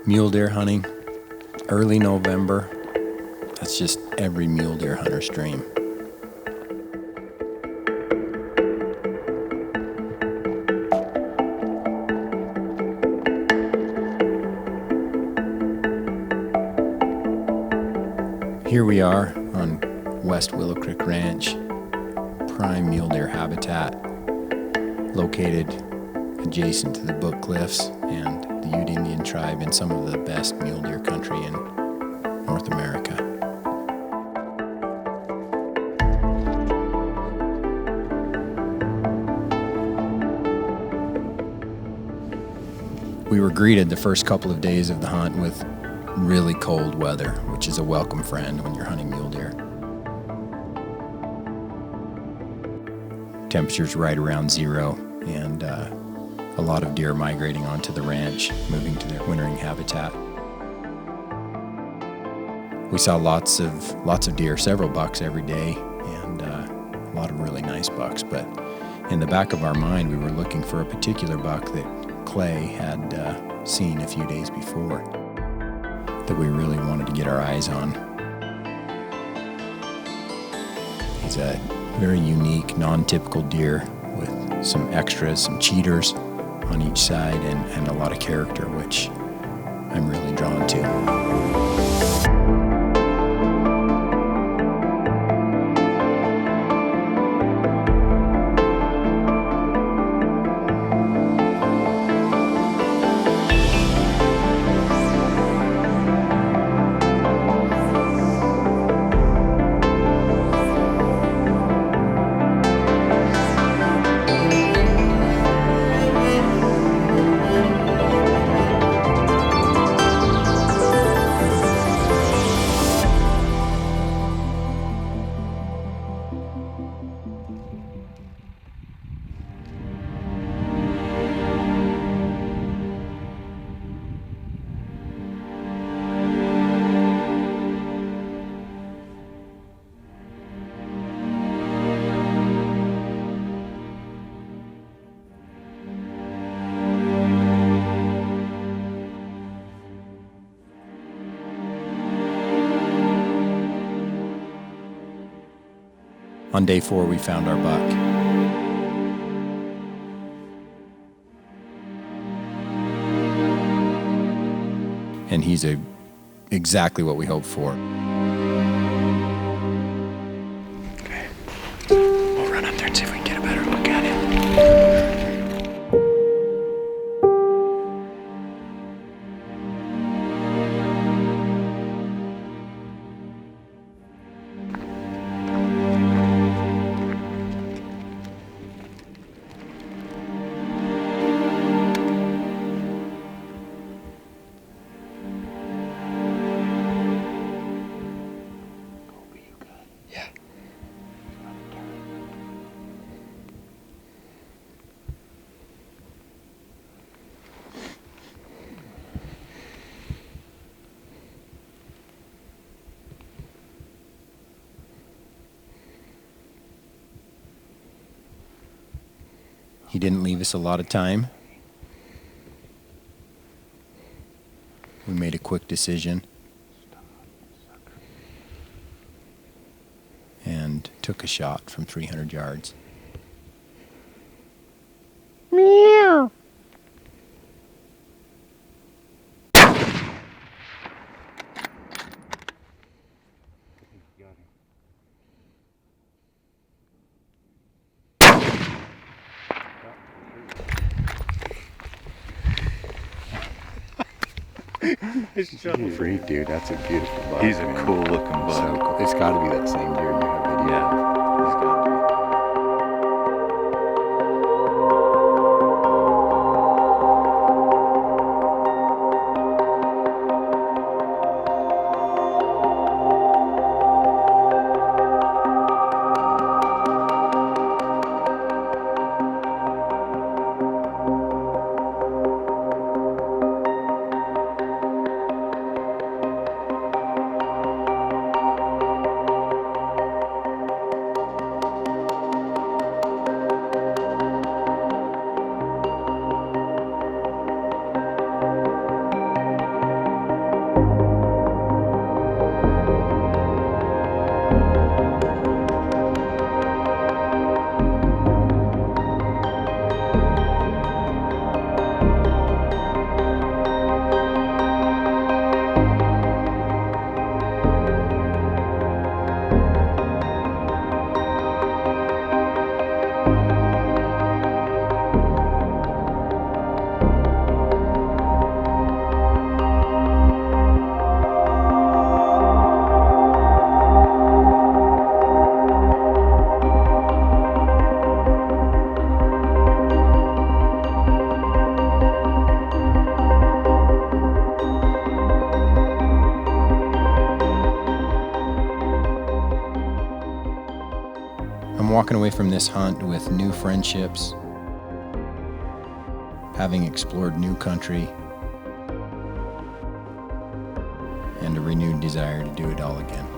Mule deer hunting, early November. That's just every mule deer hunter's dream. Here we are on West Willow Creek Ranch, prime mule deer habitat, located adjacent to the Book Cliffs and the Ute Indian tribe in some of the best mule deer country in North America. We were greeted the first couple of days of the hunt with really cold weather, which is a welcome friend when you're hunting mule deer. Temperatures right around zero, and a lot of deer migrating onto the ranch, moving to their wintering habitat. We saw lots of deer, several bucks every day, and a lot of really nice bucks. But in the back of our mind, we were looking for a particular buck that Clay had seen a few days before that we really wanted to get our eyes on. He's a very unique, non-typical deer with some extras, some cheaters on each side, and a lot of character, which I'm really drawn to. On day 4, we found our buck. And he's exactly what we hoped for. Okay. We'll run up there and see if we can get a better look at him. He didn't leave us a lot of time. We made a quick decision and took a shot from 300 yards. Meow. Freak, dude, that's a beautiful buck. He's a cool looking buck. So cool. It's got to be that same deer you have video. Yeah, he's got to be. I'm walking away from this hunt with new friendships, having explored new country, and a renewed desire to do it all again.